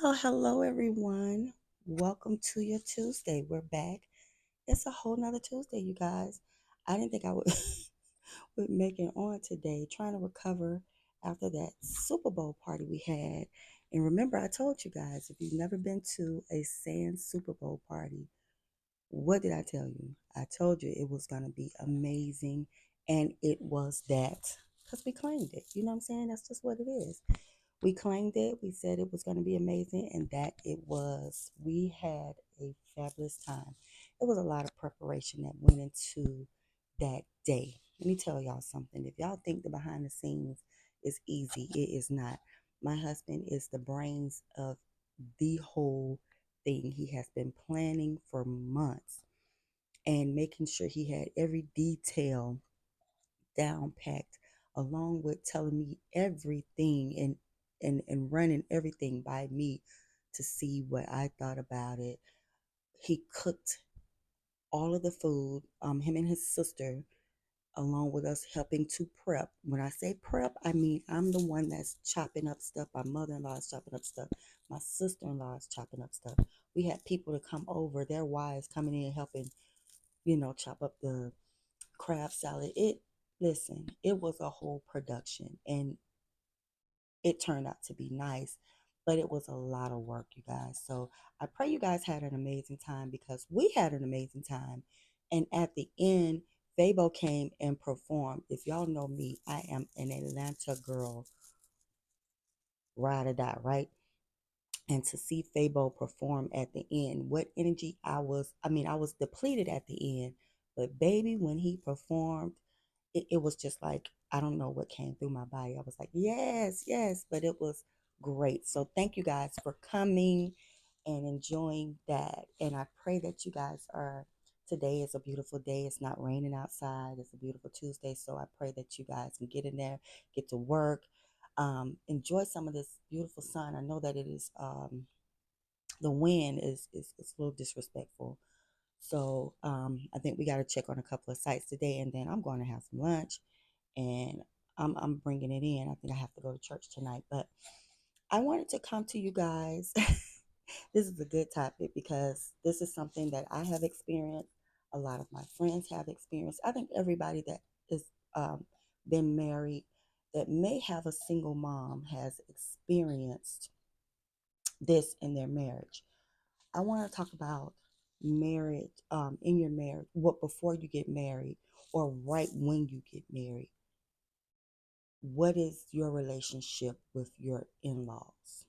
Well, hello everyone. Welcome to your Tuesday. We're back. It's a whole nother Tuesday, you guys. I didn't think I would would make it on today, trying to recover after that Super Bowl party we had. And remember, I told you guys, if you've never been to a Sands Super Bowl party, what did I tell you? I told you it was gonna be amazing, and it was that. Because we claimed it. You know what I'm saying? That's just what it is. We claimed it. We said it was going to be amazing, and that it was. We had a fabulous time. It was a lot of preparation that went into that day. Let me tell y'all something. If y'all think the behind the scenes is easy, it is not. My husband is the brains of the whole thing. He has been planning for months and making sure he had every detail down packed, along with telling me everything and running everything by me to see what I thought about it. He cooked all of the food, him and his sister, along with us helping to prep. When I say prep, I mean I'm the one that's chopping up stuff. My mother in law is chopping up stuff. My sister in law is chopping up stuff. We had people to come over, their wives coming in helping, chop up the crab salad. It was a whole production and it turned out to be nice, but it was a lot of work, you guys. So I pray you guys had an amazing time because we had an amazing time. And at the end, Fabo came and performed. If y'all know me, I am an Atlanta girl, ride or die, right? And to see Fabo perform at the end, what energy I was depleted at the end, but baby, when he performed, it was just like, I don't know what came through my body. I was like, yes, yes, but it was great. So thank you guys for coming and enjoying that. And I pray that you guys are, today is a beautiful day. It's not raining outside. It's a beautiful Tuesday. So I pray that you guys can get in there, get to work, enjoy some of this beautiful sun. I know that it is, the wind is a little disrespectful. So I think we got to check on a couple of sites today, and then I'm going to have some lunch, and I'm bringing it in. I think I have to go to church tonight, but I wanted to come to you guys. This is a good topic because this is something that I have experienced. A lot of my friends have experienced. I think everybody that is been married that may have a single mom has experienced this in their marriage. I want to talk about marriage, in your marriage, what before you get married or right when you get married. What is your relationship with your in-laws?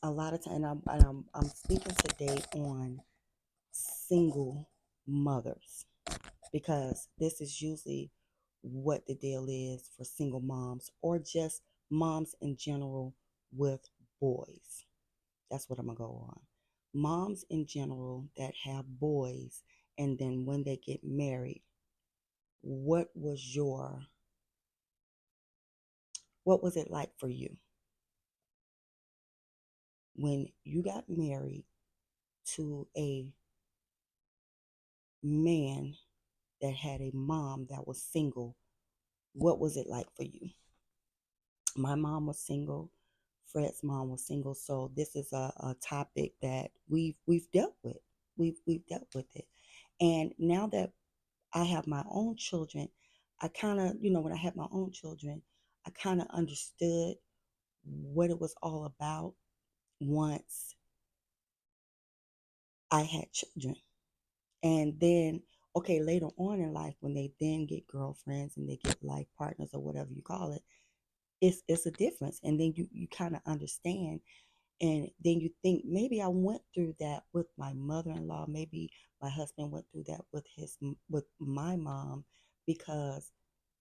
A lot of time, I'm speaking today on single mothers because this is usually what the deal is for single moms or just moms in general with boys. That's what I'm gonna go on. Moms in general that have boys, and then when they get married, what was your what was it like for you when you got married to a man that had a mom that was single? What was it like for you? My mom was single. Fred's mom was single. So this is a topic that we've dealt with. We've dealt with it. And now that I have my own children, I kind of, when I had my own children, I kind of understood what it was all about once I had children. And then, okay, later on in life, when they then get girlfriends and they get life partners or whatever you call it, it's a difference. And then you kind of understand. And then you think maybe I went through that with my mother-in-law. Maybe my husband went through that with my mom because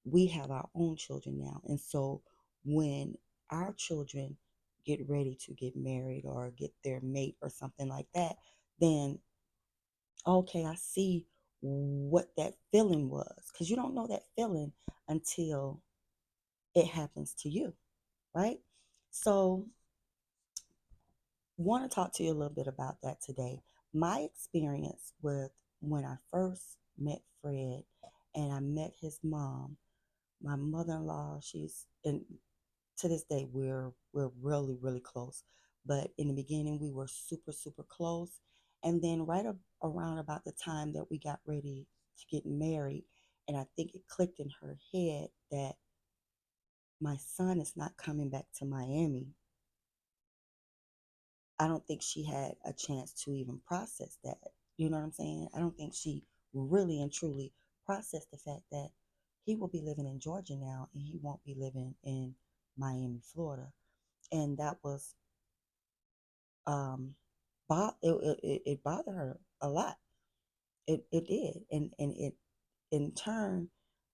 we have our own children now. And so when our children get ready to get married or get their mate or something like that, then okay, I see what that feeling was. Because you don't know that feeling until it happens to you, right? So, want to talk to you a little bit about that today. My experience with when I first met Fred and I met his mom, my mother in law, she's, and to this day we're really really close. But in the beginning we were super super close, and then around about the time that we got ready to get married, and I think it clicked in her head that my son is not coming back to Miami. I don't think she had a chance to even process that. You know what I'm saying? I don't think she really and truly processed the fact that he will be living in Georgia now and he won't be living in Miami, Florida. And that was um it bothered her a lot. It did. And it in turn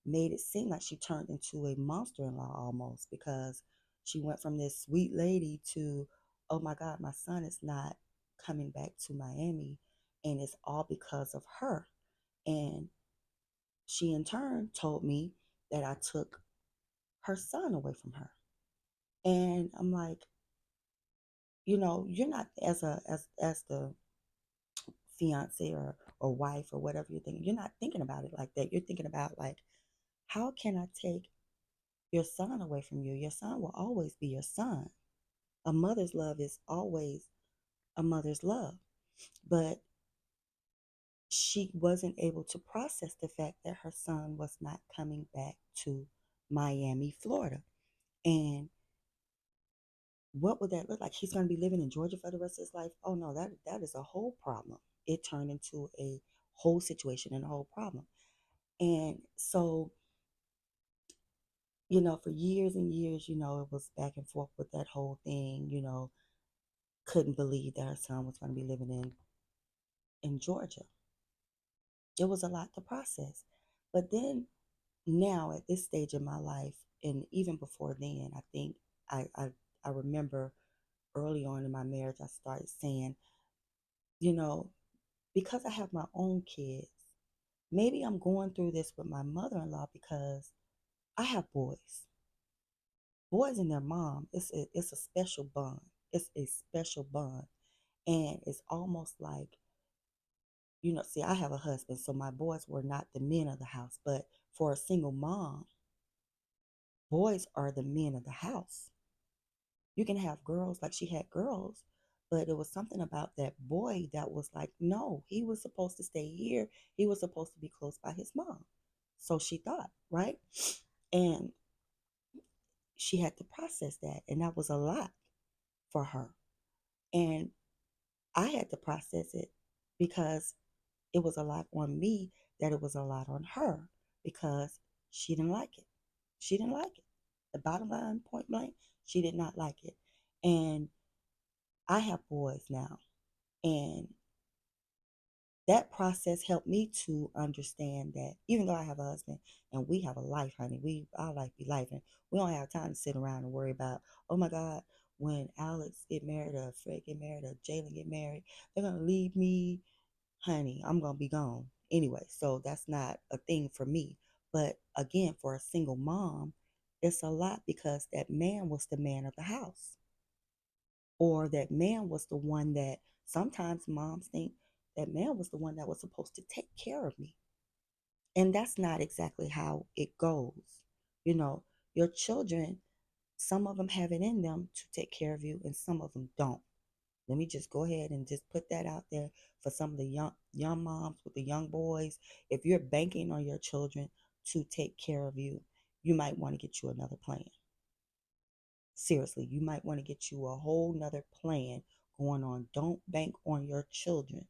made it seem like she turned into a monster-in-law almost, because she went from this sweet lady to, oh my God, my son is not coming back to Miami, and it's all because of her. And she in turn told me that I took her son away from her. And I'm like, you're not, as the fiance or wife or whatever you're thinking, you're not thinking about it like that. You're thinking about, like, how can I take your son away from you? Your son will always be your son. A mother's love is always a mother's love. But she wasn't able to process the fact that her son was not coming back to Miami, Florida. And what would that look like? He's going to be living in Georgia for the rest of his life? Oh no, that is a whole problem. It turned into a whole situation and a whole problem. And so, for years and years, it was back and forth with that whole thing, couldn't believe that her son was going to be living in Georgia. It was a lot to process. But then now at this stage in my life, and even before then, I think I I, I remember early on in my marriage, I started saying, you know, because I have my own kids, maybe I'm going through this with my mother-in-law because I have boys. Boys and their mom, it's a special bond. It's a special bond. And it's almost like, see, I have a husband, so my boys were not the men of the house. But for a single mom, boys are the men of the house. You can have girls, like she had girls, but it was something about that boy that was like, no, he was supposed to stay here. He was supposed to be close by his mom. So she thought, right? And she had to process that. And that was a lot for her. And I had to process it because it was a lot on me, that it was a lot on her, because she didn't like it. She didn't like it. The bottom line, point blank, she did not like it. And I have boys now. And that process helped me to understand that even though I have a husband and we have a life, honey, our life be life, and we don't have time to sit around and worry about, oh my God, when Alex get married or Fred get married or Jalen get married, they're gonna leave me. Honey, I'm gonna be gone anyway. So that's not a thing for me. But again, for a single mom, it's a lot because that man was the man of the house. Or that man was the one that, sometimes moms think that man was the one that was supposed to take care of me. And that's not exactly how it goes. You know, your children, some of them have it in them to take care of you and some of them don't. Let me just go ahead and just put that out there for some of the young moms with the young boys. If you're banking on your children to take care of you, you might want to get you another plan. Seriously, you might want to get you a whole nother plan going on. Don't bank on your children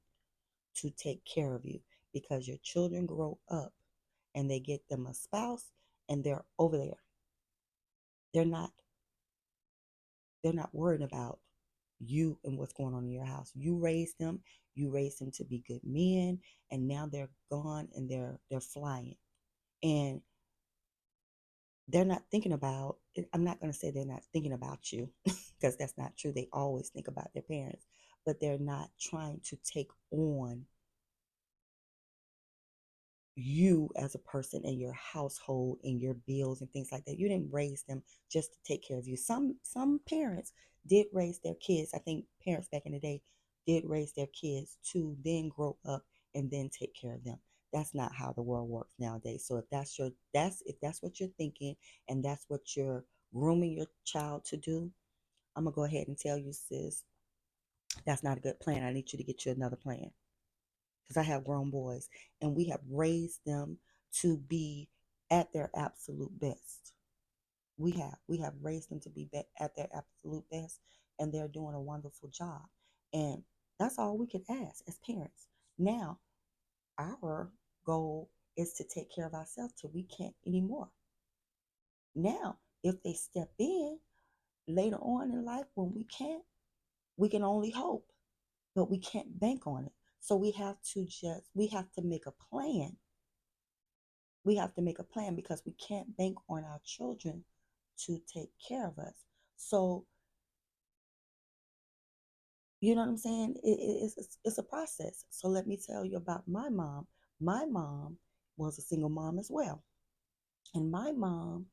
to take care of you, because your children grow up and they get them a spouse and they're over there. They're not they're not worried about you and what's going on in your house. You raised them to be good men, and now they're gone and they're flying. And they're not thinking about, I'm not going to say they're not thinking about you because that's not true. They always think about their parents, but they're not trying to take on you as a person in your household and your bills and things like that. You didn't raise them just to take care of you. Some parents did raise their kids. I think parents back in the day did raise their kids to then grow up and then take care of them. That's not how the world works nowadays. So if that's what you're thinking and that's what you're grooming your child to do, I'm gonna go ahead and tell you, sis, that's not a good plan. I need you to get you another plan. Because I have grown boys and we have raised them to be at their absolute best. We have raised them to be at their absolute best, and they're doing a wonderful job. And that's all we can ask as parents. Now, our goal is to take care of ourselves till we can't anymore. Now, if they step in later on in life when we can't, we can only hope, but we can't bank on it. So we have to make a plan. We have to make a plan because we can't bank on our children to take care of us. So, you know what I'm saying? It's a process. So, let me tell you about my mom. My mom was a single mom as well. And my mom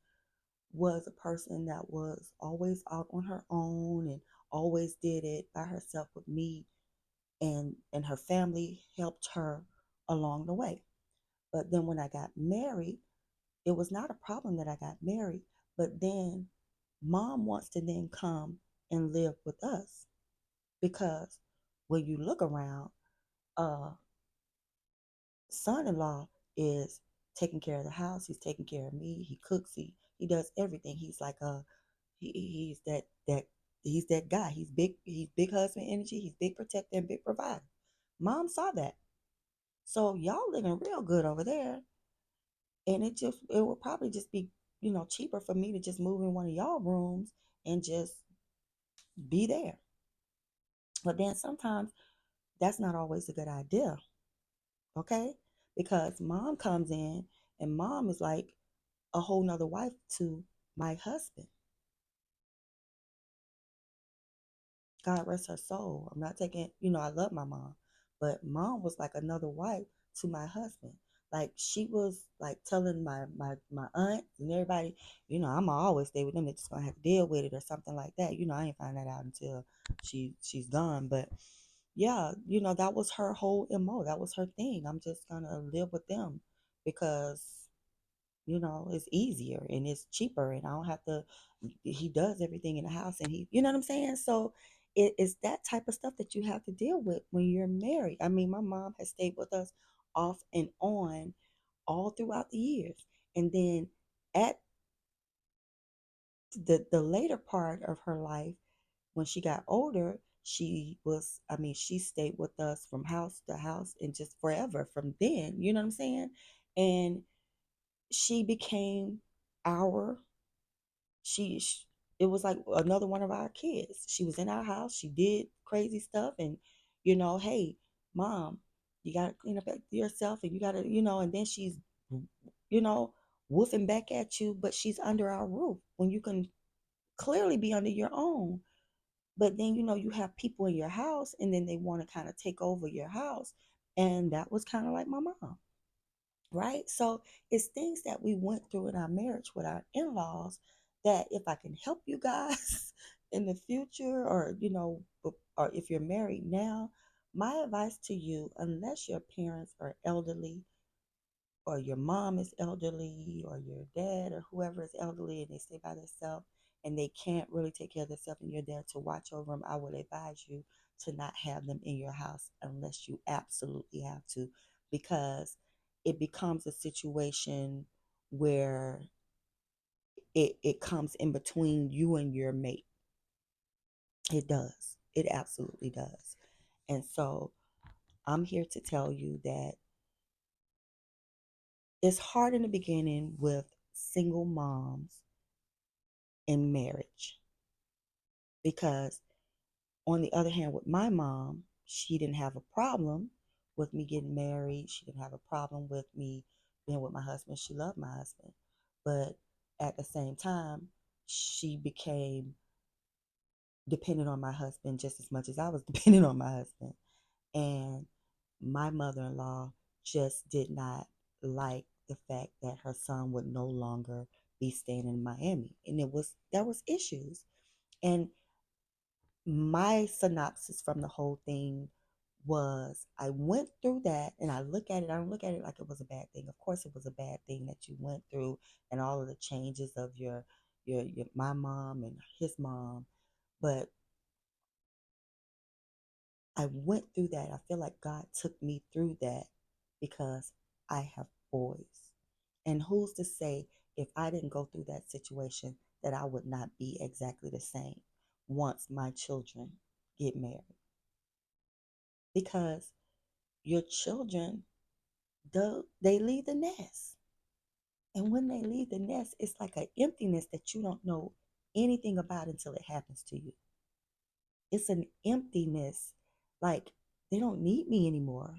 was a person that was always out on her own and always did it by herself with me, and her family helped her along the way. But then when I got married, it was not a problem that I got married, but then mom wants to then come and live with us because when you look around, uh son-in-law is taking care of the house, he's taking care of me, he cooks, he does everything. He's like he's that guy. He's big husband energy, he's big protector and big provider. Mom saw that. So y'all living real good over there. And it would probably just be, cheaper for me to just move in one of y'all rooms and just be there. But then sometimes that's not always a good idea, okay? Because mom comes in and mom is like a whole nother wife to my husband. God rest her soul. I'm not taking, I love my mom, but mom was like another wife to my husband. Like she was like telling my aunt and everybody, I'm gonna always stay with them. They're just gonna have to deal with it or something like that. I ain't find that out until she's gone. But yeah, that was her whole MO. That was her thing. I'm just gonna live with them because it's easier and it's cheaper and I don't have to, he does everything in the house and you know what I'm saying? So it's that type of stuff that you have to deal with when you're married. I mean, my mom has stayed with us off and on all throughout the years. And then at the later part of her life, when she got older, she stayed with us from house to house and just forever from then, you know what I'm saying? And she became our she it was like another one of our kids. She was in our house, she did crazy stuff, and hey, mom, you got to clean up after yourself, and you got to, and then she's you know woofing back at you, but she's under our roof when you can clearly be under your own. But then you have people in your house and then they want to kind of take over your house, and that was kind of like my mom, right? So it's things that we went through in our marriage with our in-laws that if I can help you guys in the future, or or if you're married now, my advice to you, unless your parents are elderly or your mom is elderly or your dad or whoever is elderly and they stay by themselves and they can't really take care of themselves and you're there to watch over them, I would advise you to not have them in your house unless you absolutely have to, because it becomes a situation where it comes in between you and your mate. It does. It absolutely does. And so I'm here to tell you that it's hard in the beginning with single moms in marriage, because on the other hand with my mom, she didn't have a problem with me getting married, she didn't have a problem with me being with my husband, she loved my husband, but at the same time she became dependent on my husband just as much as I was dependent on my husband. And my mother-in-law just did not like the fact that her son would no longer be staying in Miami, and there was issues. And my synopsis from the whole thing was, I went through that and I don't look at it like it was a bad thing. Of course it was a bad thing that you went through and all of the changes of your your my mom and his mom. But I went through that. I feel like God took me through that because I have boys. And who's to say if I didn't go through that situation that I would not be exactly the same once my children get married? Because your children, they leave the nest. And when they leave the nest, it's like an emptiness that you don't know anything about until it happens to you. It's an emptiness, like they don't need me anymore.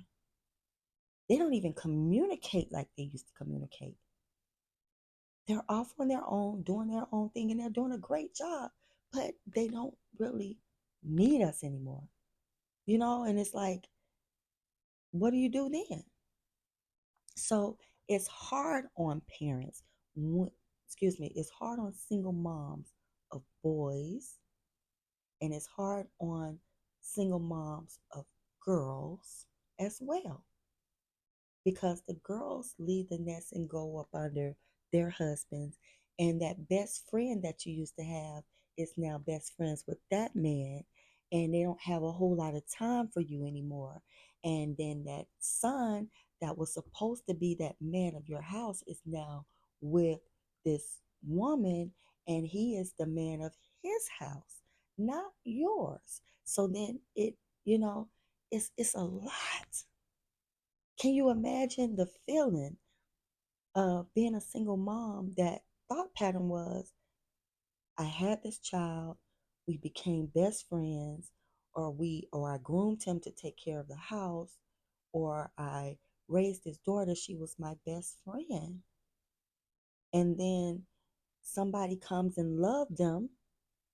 They don't even communicate like they used to communicate. They're off on their own, doing their own thing, and they're doing a great job, but they don't really need us anymore. And it's like, what do you do then? So it's hard on parents. Excuse me, it's hard on single moms of boys, and it's hard on single moms of girls as well, because the girls leave the nest and go up under their husbands, and that best friend that you used to have is now best friends with that man, and they don't have a whole lot of time for you anymore. And then that son that was supposed to be that man of your house is now with this woman, and he is the man of his house, not yours. So then you know it's a lot. Can you imagine the feeling of being a single mom? That thought pattern was, I had this child, we became best friends, or I groomed him to take care of the house, or I raised his daughter, she was my best friend. And then somebody comes and loved them,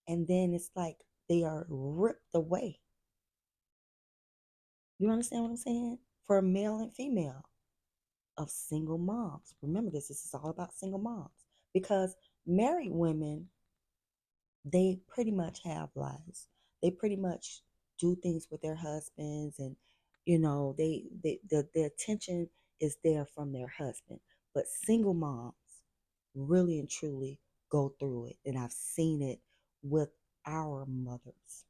and then it's like they are ripped away. You understand what I'm saying? For male and female of single moms. Remember this is all about single moms, because married women, they pretty much have lives. They pretty much do things with their husbands, and the attention is there from their husband. But single moms really and truly go through it, and I've seen it with our mothers.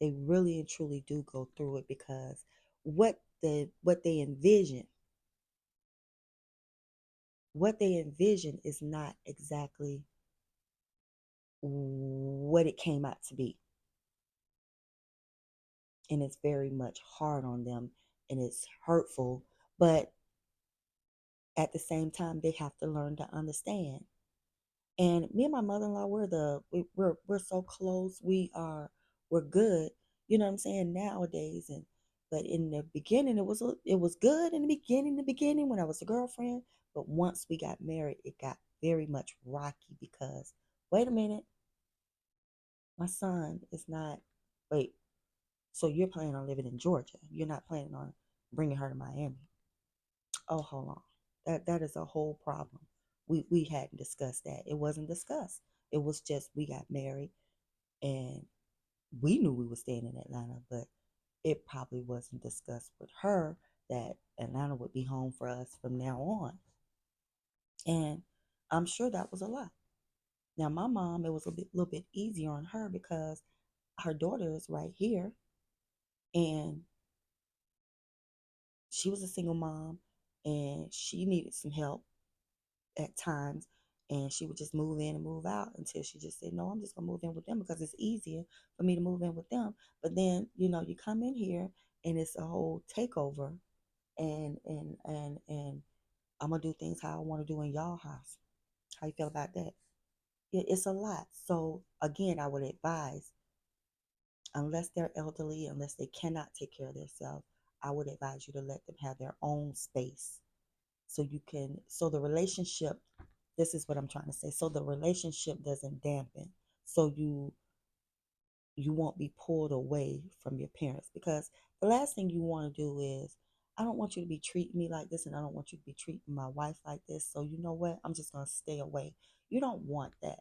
They really and truly do go through it, because what they envision is not exactly what it came out to be. And it's very much hard on them, and it's hurtful. But at the same time, they have to learn to understand. And me and my mother-in-law, we're so close. We're good. You know what I'm saying, nowadays. And but in the beginning, it was good in the beginning when I was a girlfriend. But once we got married, it got very much rocky, because wait a minute, my son is not. Wait, so you're planning on living in Georgia? You're not planning on bringing her to Miami? Oh, hold on. That is a whole problem. We hadn't discussed that. It wasn't discussed. It was just we got married, and we knew we were staying in Atlanta, but it probably wasn't discussed with her that Atlanta would be home for us from now on. And I'm sure that was a lot. Now my mom, it was little bit easier on her because her daughter is right here, and she was a single mom, and she needed some help at times, and she would just move in and move out until she just said, no, I'm just gonna move in with them because it's easier for me to move in with them. But then you come in here, and it's a whole takeover, and I'm gonna do things how I want to do in y'all house. How you feel about that? It's a lot. So again, I would advise, unless they're elderly, unless they cannot take care of themselves, I would advise you to let them have their own space, so the relationship, this is what I'm trying to say, so the relationship doesn't dampen, so you won't be pulled away from your parents. Because the last thing you want to do is, I don't want you to be treating me like this, and I don't want you to be treating my wife like this, so you know what, I'm just going to stay away. You don't want that.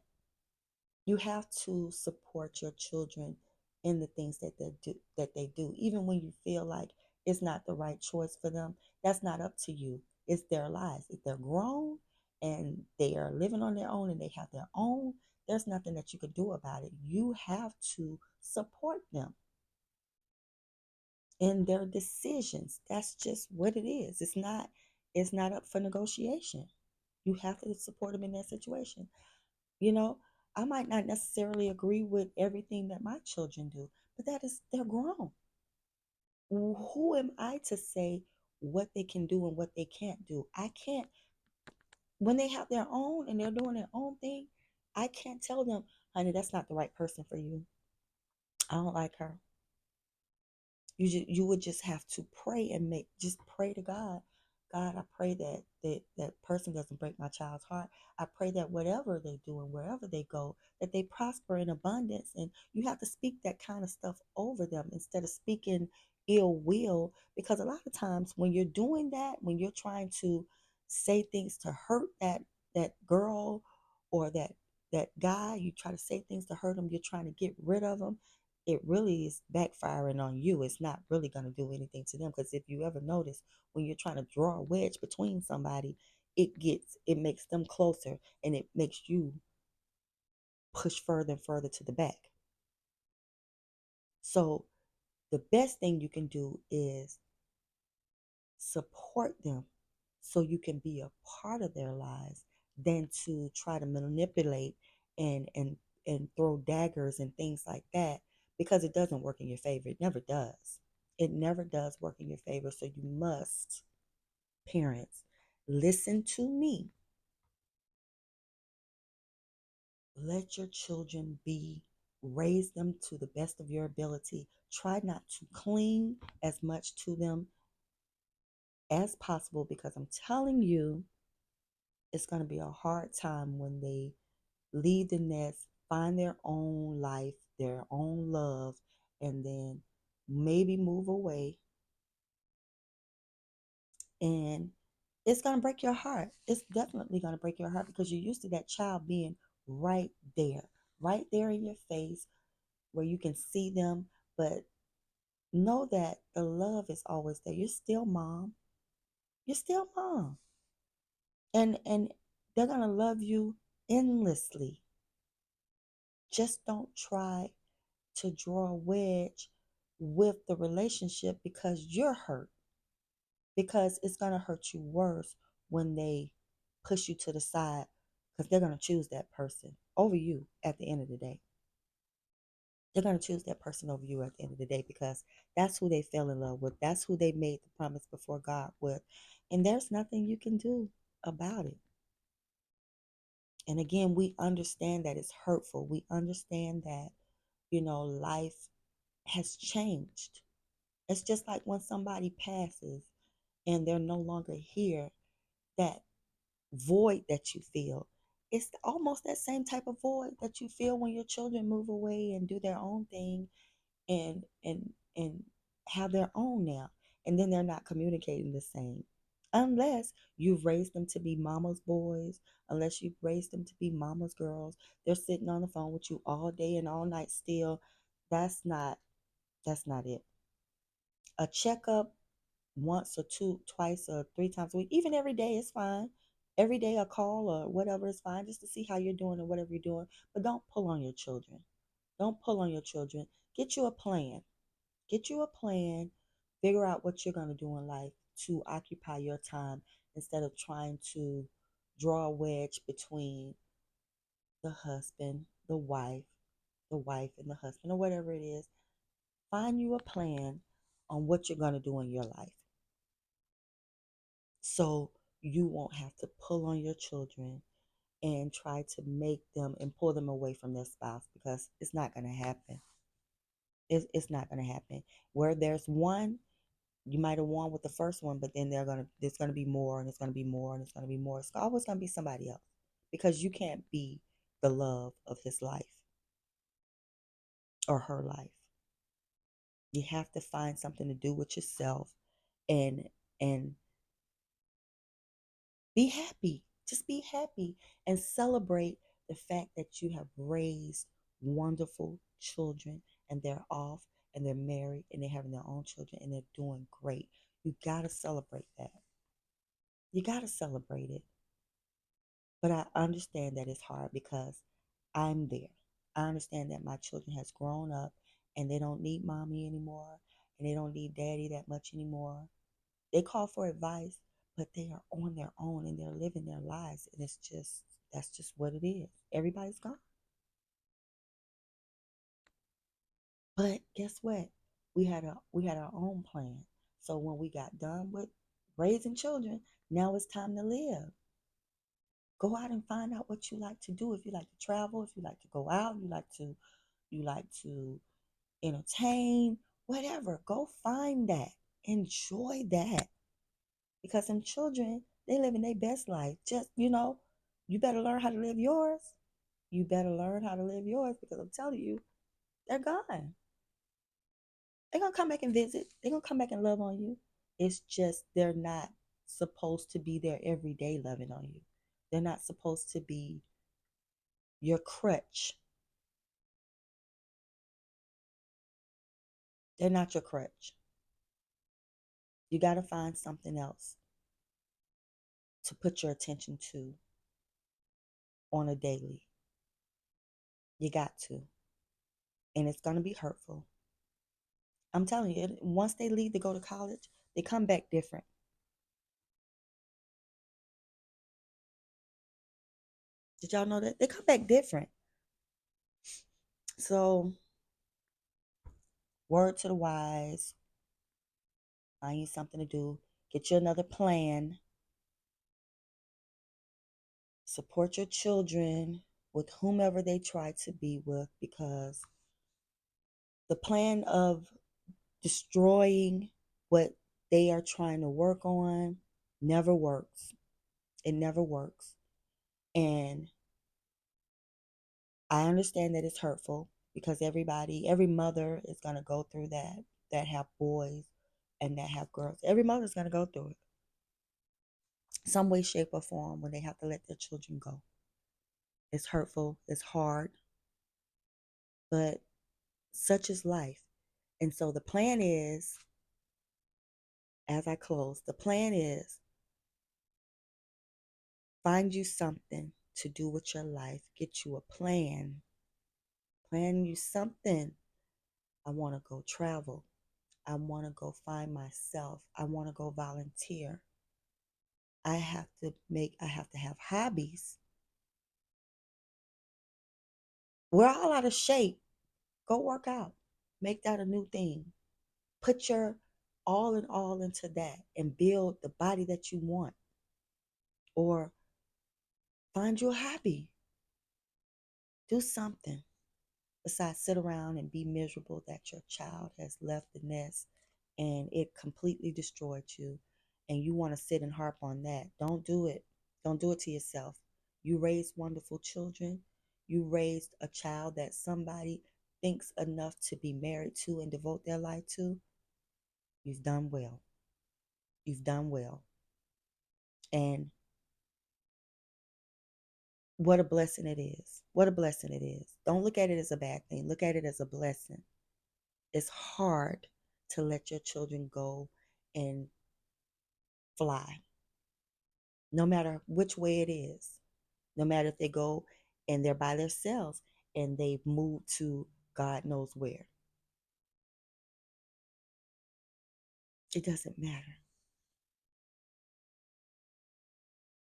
You have to support your children in the things that they do, even when you feel like it's not the right choice for them. That's not up to you. It's their lives. If they're grown and they are living on their own and they have their own, there's nothing that you could do about it. You have to support them in their decisions. That's just what it is. It's not up for negotiation. You have to support them in that situation. You know, I might not necessarily agree with everything that my children do, but they're grown. Who am I to say what they can do and what they can't do? I can't, when they have their own and they're doing their own thing, I can't tell them, honey, that's not the right person for you. I don't like her. You would just have to pray and just pray to God. God, I pray that person doesn't break my child's heart. I pray that whatever they do and wherever they go, that they prosper in abundance. And you have to speak that kind of stuff over them instead of speaking ill will. Because a lot of times when you're doing that, when you're trying to say things to hurt that girl or that guy, you try to say things to hurt them, you're trying to get rid of them, it really is backfiring on you. It's not really going to do anything to them, because if you ever notice, when you're trying to draw a wedge between somebody, it makes them closer, and it makes you push further and further to the back. So the best thing you can do is support them so you can be a part of their lives than to try to manipulate and and and throw daggers and things like that, because it doesn't work in your favor. It never does. It never does work in your favor. So you must, parents, listen to me. Let your children be, raise them to the best of your ability. Try not to cling as much to them as possible, because I'm telling you, it's going to be a hard time when they leave the nest, find their own life, their own love, and then maybe move away. And it's going to break your heart. It's definitely going to break your heart, because you're used to that child being right there in your face where you can see them. But know that the love is always there. You're still mom. You're still mom. And they're going to love you endlessly. Just don't try to draw a wedge with the relationship because you're hurt, because it's going to hurt you worse when they push you to the side, because they're going to choose that person over you at the end of the day. They're going to choose that person over you at the end of the day, because that's who they fell in love with. That's who they made the promise before God with. And there's nothing you can do about it. And again, we understand that it's hurtful. We understand that, life has changed. It's just like when somebody passes and they're no longer here, that void that you feel. It's almost that same type of void that you feel when your children move away and do their own thing, and have their own now. And then they're not communicating the same. Unless you've raised them to be mama's boys, unless you've raised them to be mama's girls, they're sitting on the phone with you all day and all night still. That's not it. A checkup once or twice or three times a week, even every day is fine. Every day a call or whatever is fine, just to see how you're doing or whatever you're doing. But don't pull on your children. Don't pull on your children. Get you a plan. Get you a plan. Figure out what you're going to do in life to occupy your time, instead of trying to draw a wedge between the husband, the wife and the husband, or whatever it is. Find you a plan on what you're going to do in your life, so you won't have to pull on your children and try to make them and pull them away from their spouse, because it's not going to happen. It's not going to happen. Where there's one, you might have won with the first one, but then there's gonna be more, and it's gonna be more, and it's gonna be more. It's always gonna be somebody else, because you can't be the love of his life or her life. You have to find something to do with yourself, and and be happy. Just be happy and celebrate the fact that you have raised wonderful children, and they're off and they're married and they're having their own children and they're doing great. You got to celebrate that. You got to celebrate it. But I understand that it's hard, because I'm there. I understand that my children has grown up and they don't need mommy anymore and they don't need daddy that much anymore. They call for advice, but they are on their own and they're living their lives. And it's just, that's just what it is. Everybody's gone. But guess what? We had our own plan. So when we got done with raising children, now it's time to live. Go out and find out what you like to do. If you like to travel, if you like to go out, you like to entertain, whatever. Go find that. Enjoy that. Because some children, they living their best life. Just, you better learn how to live yours. You better learn how to live yours because I'm telling you, they're gone. They're gonna come back and visit. They're gonna come back and love on you. It's just they're not supposed to be there every day loving on you. They're not supposed to be your crutch. They're not your crutch. You got to find something else to put your attention to on a daily. You got to. And it's going to be hurtful. I'm telling you, once they leave to go to college, they come back different. Did y'all know that? They come back different. So, word to the wise, find you something to do, get you another plan, support your children with whomever they try to be with because the plan of destroying what they are trying to work on never works. It never works. And I understand that it's hurtful because every mother is going to go through that have boys and that have girls. Every mother's going to go through it. Some way, shape, or form when they have to let their children go. It's hurtful, it's hard, but such is life. And so the plan is, as I close, the plan is find you something to do with your life, get you a plan you something. I want to go travel. I want to go find myself. I want to go volunteer. I have to have hobbies. We're all out of shape. Go work out. Make that a new thing. Put your all in all into that and build the body that you want. Or find your hobby. Do something besides sit around and be miserable that your child has left the nest and it completely destroyed you and you want to sit and harp on that. Don't do it. Don't do it to yourself. You raised wonderful children. You raised a child that somebody thinks enough to be married to and devote their life to. You've done well. You've done well. And what a blessing it is. What a blessing it is. Don't look at it as a bad thing. Look at it as a blessing. It's hard to let your children go and fly, no matter which way it is. No matter if they go and they're by themselves and they've moved to God knows where. It doesn't matter.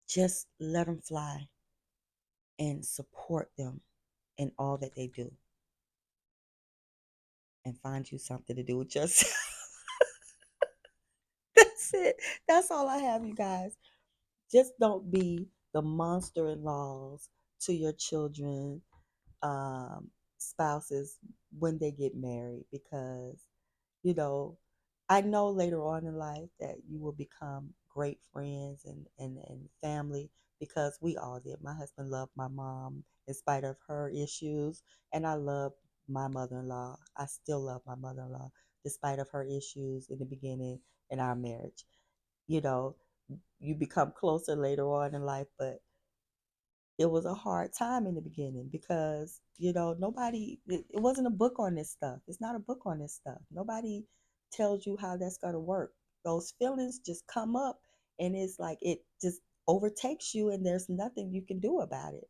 Just let them fly and support them in all that they do and find you something to do with yourself. That's it. That's all I have, you guys. Just don't be the monster in laws to your children, spouses when they get married because, you know, I know later on in life that you will become great friends and family because we all did. My husband loved my mom in spite of her issues, and I love my mother-in-law. I still love my mother-in-law despite of her issues in the beginning in our marriage. You know, you become closer later on in life, but it was a hard time in the beginning because nobody it wasn't a book on this stuff. It's not a book on this stuff. Nobody tells you how that's going to work. Those feelings just come up and it's like it just overtakes you and there's nothing you can do about it.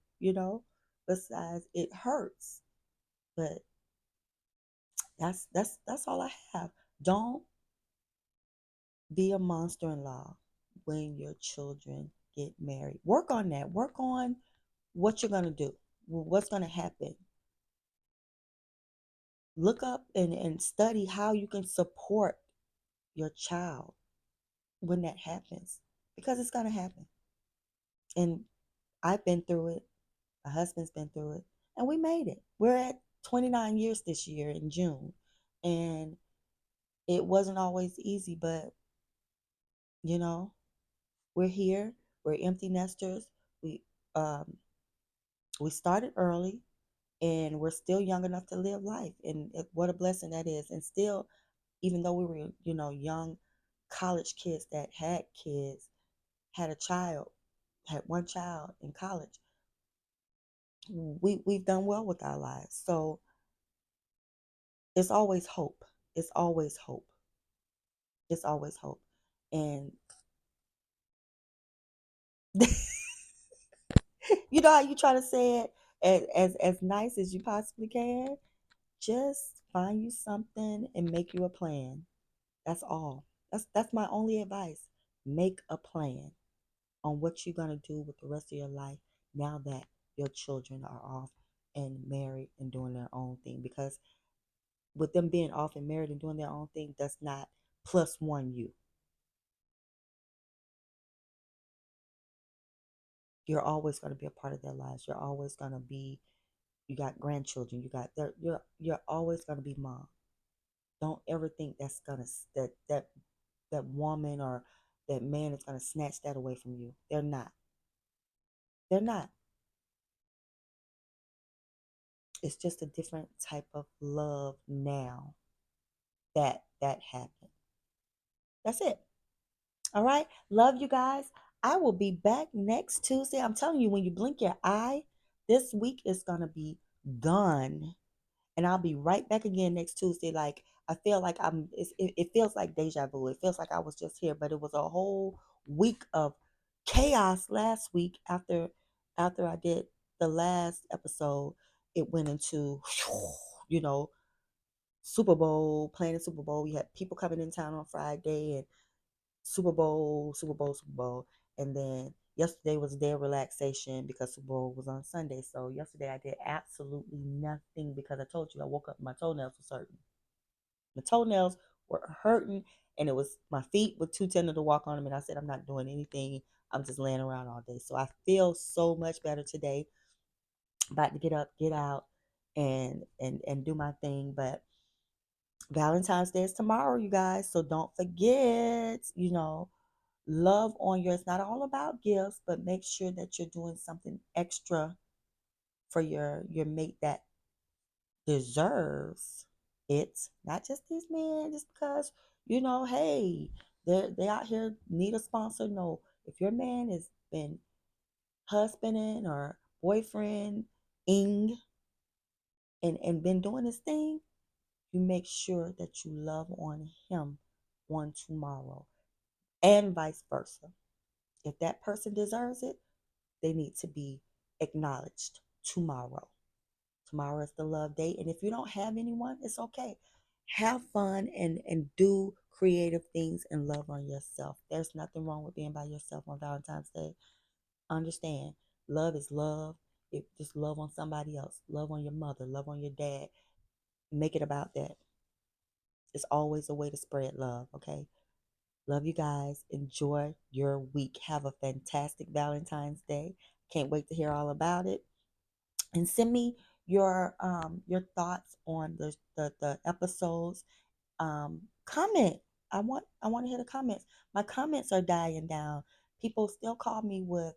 besides it hurts. But that's all I have. Don't be a monster in law when your children get married. Work on that. Work on what you're gonna do. What's gonna happen. Look up and study how you can support your child when that happens. Because it's gonna happen. And I've been through it. My husband's been through it. And we made it. We're at 29 years this year in June. And it wasn't always easy, but you know, we're here. We're empty nesters. We um we started early and we're still young enough to live life. And what a blessing that is. And still, even though we were, young college kids that had kids, had a child, had one child in college, we've done well with our lives. So it's always hope. It's always hope. It's always hope. And you know how you try to say it as nice as you possibly can? Just find you something and make you a plan. That's all. That's my only advice. Make a plan on what you're gonna do with the rest of your life now that your children are off and married and doing their own thing. Because with them being off and married and doing their own thing, does not plus one you. You're always gonna be a part of their lives. You're always gonna be. You got grandchildren. You got there. You're always gonna be mom. Don't ever think that woman or that man is gonna snatch that away from you. They're not. They're not. It's just a different type of love now that happened. That's it. All right. Love you guys. I will be back next Tuesday. I'm telling you, when you blink your eye, this week is gonna be gone. And I'll be right back again next Tuesday. Like I feel like it feels like deja vu. It feels like I was just here, but it was a whole week of chaos last week after I did the last episode. It went into you know Super Bowl, playing the Super Bowl. We had people coming in town on Friday and Super Bowl. And then yesterday was a day of relaxation because Super Bowl was on Sunday. So yesterday I did absolutely nothing because I told you I woke up and my toenails were hurting. My toenails were hurting and it was my feet were too tender to walk on them. And I said, I'm not doing anything. I'm just laying around all day. So I feel so much better today. About to get up, get out, and do my thing. But Valentine's Day is tomorrow, you guys. So don't forget, love on you. It's not all about gifts, but make sure that you're doing something extra for your mate that deserves it. Not just these men, just because, hey, they out here need a sponsor. No, if your man has been husbanding or boyfriend ing and been doing his thing, you make sure that you love on him on tomorrow and vice versa. If that person deserves it, they need to be acknowledged tomorrow. Tomorrow is the love day. And if you don't have anyone, it's okay. Have fun and do creative things and love on yourself. There's nothing wrong with being by yourself on Valentine's Day. Understand, love is love. Just love on somebody else. Love on your mother. Love on your dad. Make it about that. It's always a way to spread love, okay? Love you guys. Enjoy your week. Have a fantastic Valentine's Day. Can't wait to hear all about it. And send me your thoughts on the episodes. Comment. I want to hear the comments. My comments are dying down. People still call me with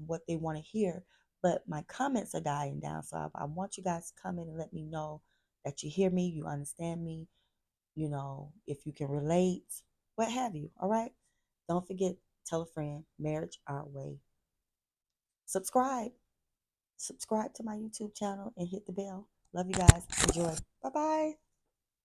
what they want to hear, but my comments are dying down. So I want you guys to come in and let me know that you hear me, you understand me, if you can relate, what have you. All right. Don't forget, tell a friend, Marriage Our Way. Subscribe. Subscribe to my YouTube channel and hit the bell. Love you guys. Enjoy. Bye bye.